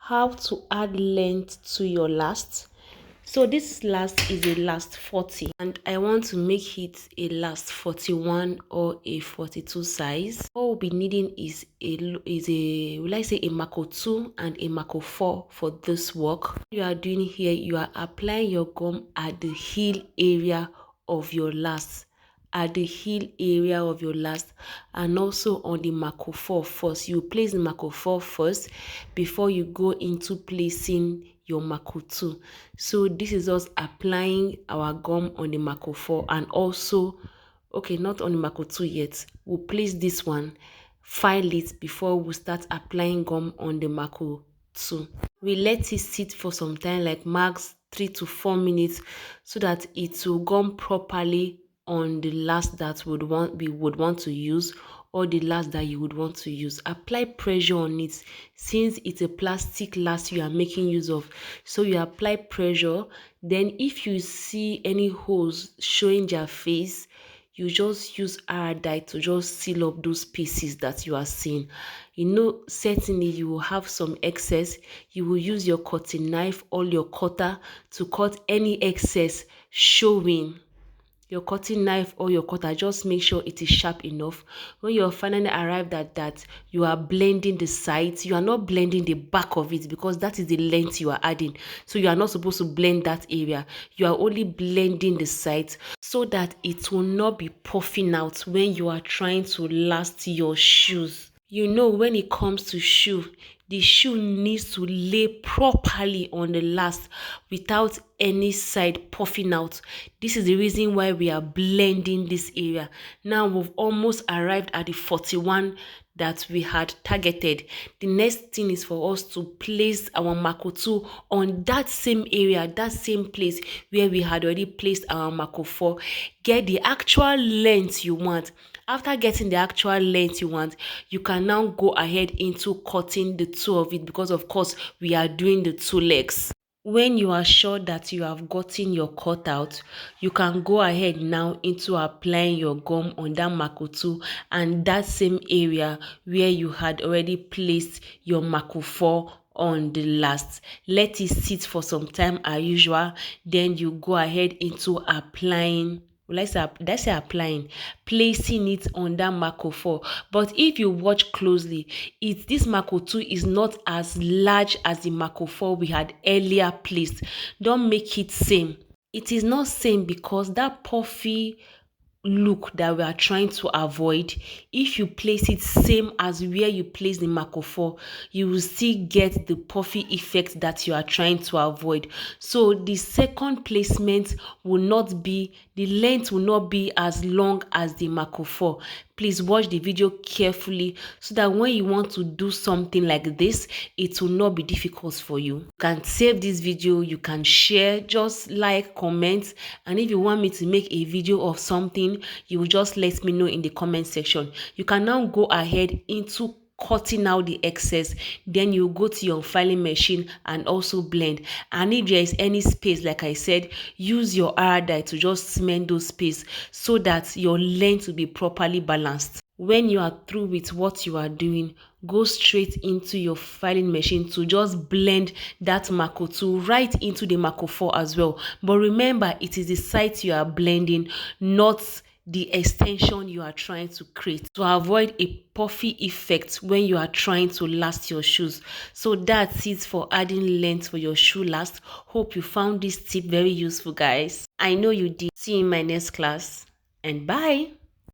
How to add length to your last. So this last is a last 40 and I want to make it a last 41 or a 42 size. What we'll be needing is will I say a Mako 2 and a Mako 4 for this work. What you are doing here, you are applying your gum at the heel area of your last, and also on the Mako 4 first. You place the Mako 4 first before you go into placing your Mako 2. So this is us applying our gum on the Mako 4 and also, okay, not on the Mako 2 yet. We'll place this one, file it before we start applying gum on the Mako 2. We let it sit for some time, like max 3 to 4 minutes, so that it will gum properly on the last that we would want to use, or the last that you would want to use. Apply pressure on it since it's a plastic last you are making use of. So you apply pressure. Then if you see any holes showing their face, you just use iodide to just seal up those pieces that you are seeing. You know, certainly you will have some excess. You will use your cutting knife or your cutter to cut any excess showing. Your cutting knife or your cutter, just make sure it is sharp enough. When you're finally arrived at that, you are blending the sides. You are not blending the back of it because that is the length you are adding. So you are not supposed to blend that area. You are only blending the sides so that it will not be puffing out when you are trying to last your shoes. You know, when it comes to shoe, the shoe needs to lay properly on the last without any side puffing out. This is the reason why we are blending this area. Now we've almost arrived at the 41 that we had targeted. The next thing is for us to place our Mako 2 on that same area, that same place where we had already placed our Mako 4. Get the actual length you want. After getting the actual length you want, you can now go ahead into cutting the two of it, because of course we are doing the two legs. When you are sure that you have gotten your cut out, you can go ahead now into applying your gum on that Mako 2 and that same area where you had already placed your Mako 4 on the last. Let it sit for some time as usual. Then you go ahead into applying, applying, placing it on that Mako 4. But if you watch closely, this Mako 2 is not as large as the Mako 4 we had earlier placed. Don't make it same. It is not same because that puffy look that we are trying to avoid, if you place it same as where you place the Mako 4, you will still get the puffy effect that you are trying to avoid. So the second placement will not be, the length will not be as long as the Mako 4. Please watch the video carefully so that when you want to do something like this, it will not be difficult for you. You can save this video, you can share, just like, comment, and if you want me to make a video of something, you will just let me know in the comment section. You can now go ahead into cutting out the excess. Then you go to your filing machine and also blend, and if there is any space, like I said, use your iodide to just cement those space so that your length will be properly balanced. When you are through with what you are doing, go straight into your filing machine to just blend that Mako 2 right into the Mako 4 as well. But remember, it is the site you are blending, not the extension you are trying to create, to avoid a puffy effect when you are trying to last your shoes. So that's it for adding length for your shoe last. Hope you found this tip very useful, guys. I know you did. See you in my next class, and bye.